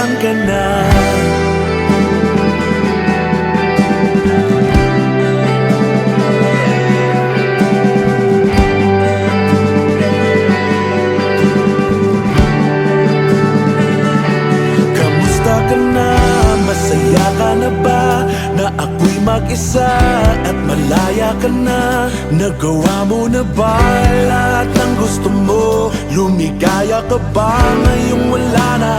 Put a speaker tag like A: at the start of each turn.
A: nasaan ka na? Kamusta ka na? Masaya ka na ba? Na ako'y mag-isa at malaya ka na? Nagawa mo na ba lahat ng gusto mo? Lumigaya ka ba ngayong wala na